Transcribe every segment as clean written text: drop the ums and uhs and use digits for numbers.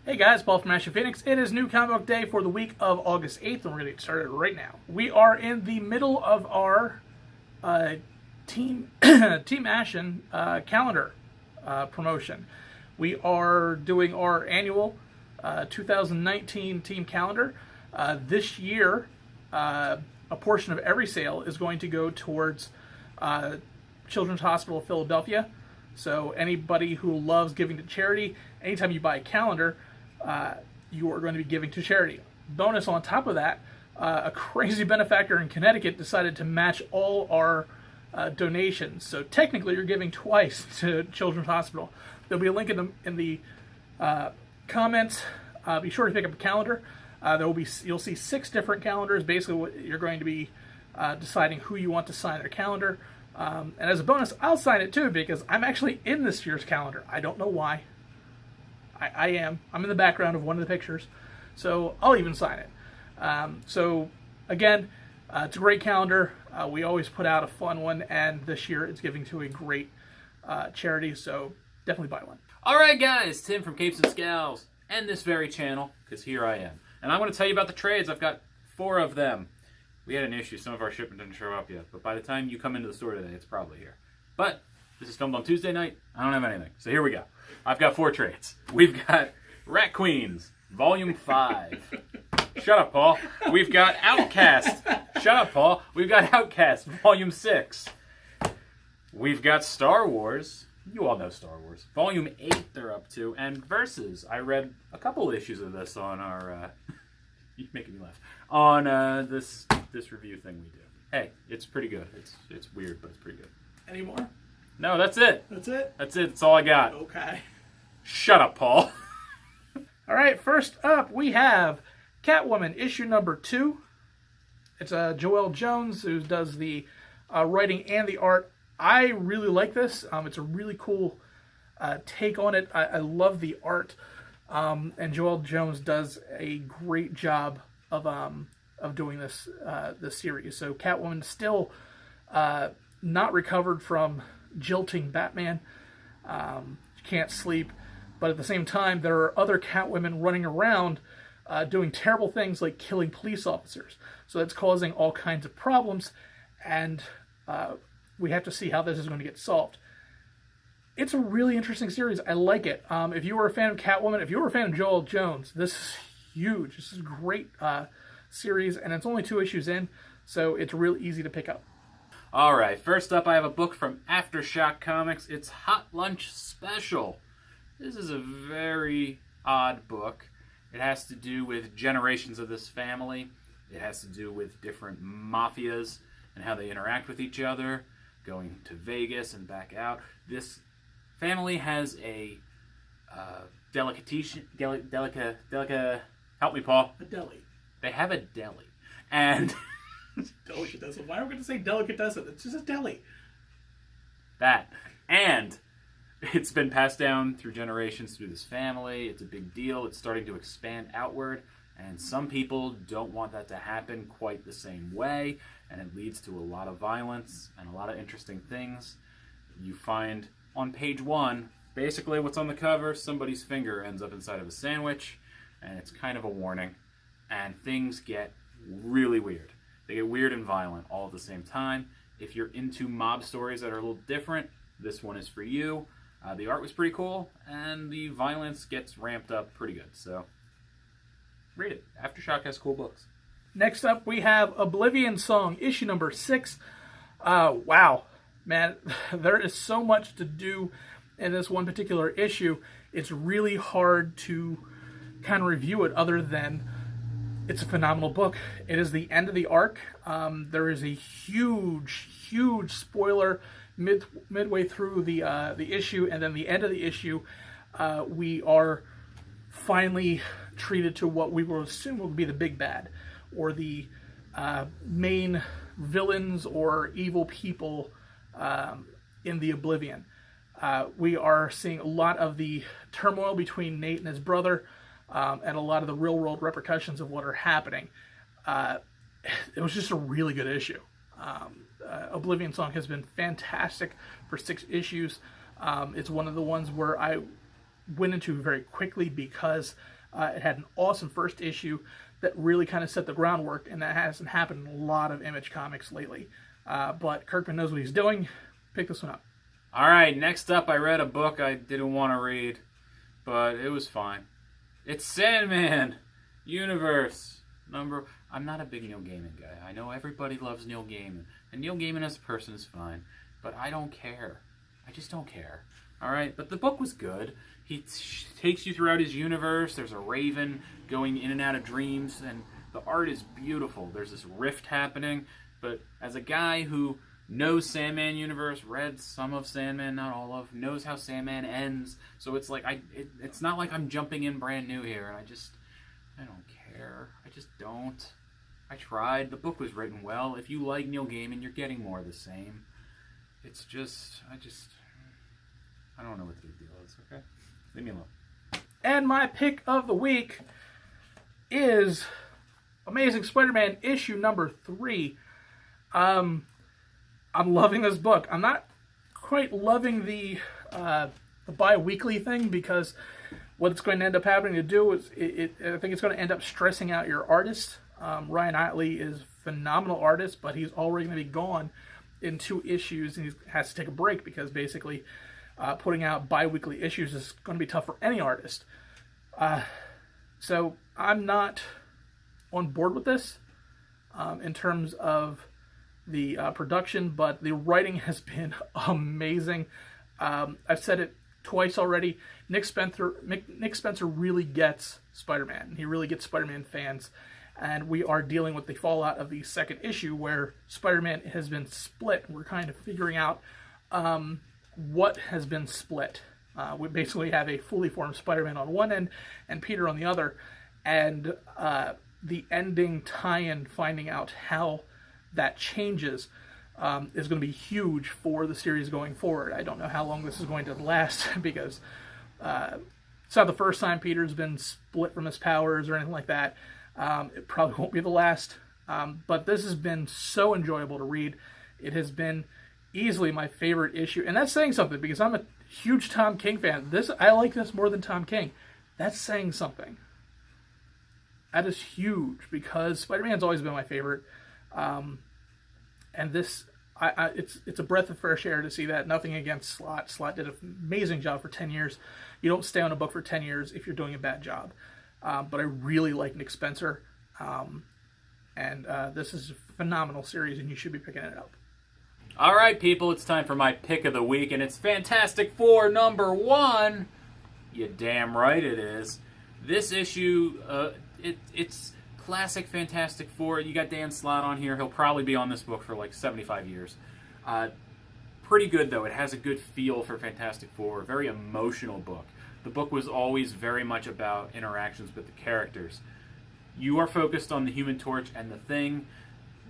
Hey guys, Paul from Ashen Phoenix. It is New Comic Book Day for the week of August 8th, and we're going to get started right now. We are in the middle of our Team Ashen calendar promotion. We are doing our annual 2019 team calendar. This year, a portion of every sale is going to go towards Children's Hospital of Philadelphia. So anybody who loves giving to charity, anytime you buy a calendar, you are going to be giving to charity. Bonus on top of that, a crazy benefactor in Connecticut decided to match all our donations. So technically you're giving twice to Children's Hospital. There'll be a link in the comments. Be sure to pick up a calendar. You'll see 6 different calendars. Basically, you're going to be deciding who you want to sign their calendar. And as a bonus, I'll sign it too because I'm actually in this year's calendar. I don't know why. I am. I'm in the background of one of the pictures, so I'll even sign it. So again, it's a great calendar. We always put out a fun one, and this year it's giving to a great charity. So definitely buy one. All right, guys. Tim from Capes and Scowls, and this very channel, because here I am, and I'm going to tell you about the trades. I've got 4 of them. We had an issue. Some of our shipment didn't show up yet, but by the time you come into the store today, it's probably here. But this is filmed on Tuesday night. I don't have anything, so here we go. I've got 4 trades. We've got Rat Queens, Volume 5. Shut up, Paul. We've got Outcast. Shut up, Paul. We've got Outcast, Volume 6. We've got Star Wars. You all know Star Wars. Volume 8 they're up to. And Versus. I read a couple issues of this on our... You're making me laugh. On this review thing we do. Hey, it's pretty good. It's weird, but it's pretty good. Any more? No, that's it. That's it? That's it. That's all I got. Okay. Shut up, Paul. All right, first up we have Catwoman, issue number 2. It's Joelle Jones who does the writing and the art. I really like this. It's a really cool take on it. I love the art. And Joelle Jones does a great job of doing this series. So Catwoman still not recovered from jilting Batman. She can't sleep, but at the same time, there are other Catwomen running around doing terrible things like killing police officers. So that's causing all kinds of problems, and we have to see how this is going to get solved. It's a really interesting series. I like it. If you were a fan of Catwoman, if you were a fan of Joelle Jones, this is huge. This is a great series, and it's only 2 issues in, so it's real easy to pick up. All right, first up I have a book from Aftershock Comics. It's Hot Lunch Special. This is a very odd book. It has to do with generations of this family. It has to do with different mafias and how they interact with each other, going to Vegas and back out. This family has a delicatessen, help me, Paul. A deli. They have a deli. And... Delicatessen. Why are we going to say delicatessen? It's just a deli. That. And it's been passed down through generations through this family. It's a big deal. It's starting to expand outward. And some people don't want that to happen quite the same way. And it leads to a lot of violence and a lot of interesting things. You find on page 1, basically what's on the cover, somebody's finger ends up inside of a sandwich. And it's kind of a warning. And things get really weird. They get weird and violent all at the same time. If you're into mob stories that are a little different, this one is for you. The art was pretty cool, and the violence gets ramped up pretty good. So, read it. Aftershock has cool books. Next up, we have Oblivion Song, issue number 6. Wow, man, there is so much to do in this one particular issue. It's really hard to kind of review it other than... It's a phenomenal book. It is the end of the arc. There is a huge spoiler midway through the issue, and then the end of the issue, we are finally treated to what we will assume will be the big bad, or the main villains or evil people in the Oblivion. We are seeing a lot of the turmoil between Nate and his brother. And a lot of the real-world repercussions of what are happening. It was just a really good issue. Oblivion Song has been fantastic for 6 issues. It's one of the ones where I went into very quickly because It had an awesome first issue that really kind of set the groundwork, and that hasn't happened in a lot of Image comics lately. But Kirkman knows what he's doing. Pick this one up. All right, next up, I read a book I didn't want to read, but it was fine. It's Sandman Universe. I'm not a big Neil Gaiman guy. I know everybody loves Neil Gaiman, and Neil Gaiman as a person is fine, but I don't care. I just don't care. All right, but the book was good. He takes you throughout his universe. There's a raven going in and out of dreams, and the art is beautiful. There's this rift happening, but as a guy who knows Sandman Universe, read some of Sandman, not all of, knows how Sandman ends, so it's like it's not like I'm jumping in brand new here, and I don't care. I just don't. I tried. The book was written well. If you like Neil Gaiman, you're getting more of the same. It's just, I don't know what the big deal is, okay? Leave me alone. And my pick of the week is Amazing Spider-Man issue number 3. I'm loving this book. I'm not quite loving the bi-weekly thing, because what it's going to end up having to do is, I think it's going to end up stressing out your artist. Ryan Otley is a phenomenal artist, but he's already going to be gone in 2 issues, and he has to take a break because basically putting out bi-weekly issues is going to be tough for any artist. So I'm not on board with this in terms of the production, but the writing has been amazing. I've said it twice already. Nick Spencer really gets Spider-Man. He really gets Spider-Man fans. And we are dealing with the fallout of the second issue, where Spider-Man has been split. We're kind of figuring out what has been split. We basically have a fully formed Spider-Man on one end and Peter on the other. And the ending tie-in, finding out how that changes, is going to be huge for the series going forward. I don't know how long this is going to last, because it's not the first time Peter's been split from his powers or anything like that. It probably won't be the last, but this has been so enjoyable to read. It has been easily my favorite issue, and that's saying something, because I'm a huge Tom King fan. I like this more than Tom King. That's saying something. That is huge, because Spider-Man's always been my favorite, and this, it's a breath of fresh air to see that. Nothing against Slott. Slott did an amazing job for 10 years. You don't stay on a book for 10 years if you're doing a bad job. But I really like Nick Spencer, and this is a phenomenal series, and you should be picking it up. All right, people, it's time for my pick of the week, and it's Fantastic Four #1. You damn right it is. This issue, it's classic Fantastic Four. You got Dan Slott on here. He'll probably be on this book for like 75 years. Pretty good, though. It has a good feel for Fantastic Four. Very emotional book. The book was always very much about interactions with the characters. You are focused on the Human Torch and the Thing.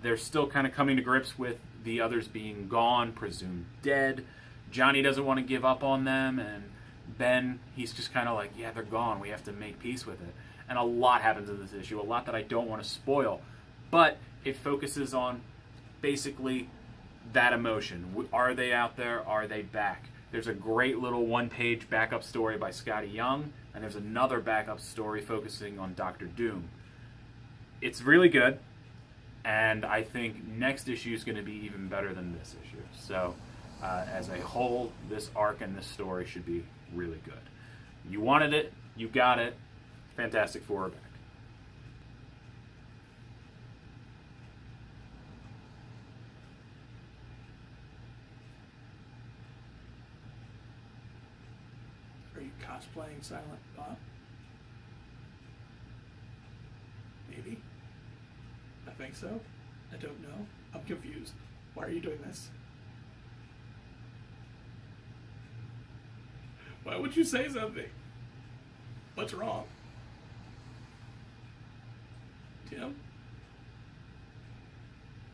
They're still kind of coming to grips with the others being gone, presumed dead. Johnny doesn't want to give up on them, and Ben, he's just kind of like, yeah, they're gone. We have to make peace with it. And a lot happens in this issue, a lot that I don't want to spoil. But it focuses on basically that emotion. Are they out there? Are they back? There's a great little one-page backup story by Scotty Young, and there's another backup story focusing on Dr. Doom. It's really good, and I think next issue is going to be even better than this issue. So, as a whole, this arc and this story should be really good. You wanted it, you got it. Fantastic Four are back. Are you cosplaying Silent Bob? Maybe. I think so. I don't know. I'm confused. Why are you doing this? Why would you say something? What's wrong? Tim?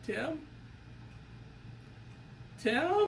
Tim? Tim?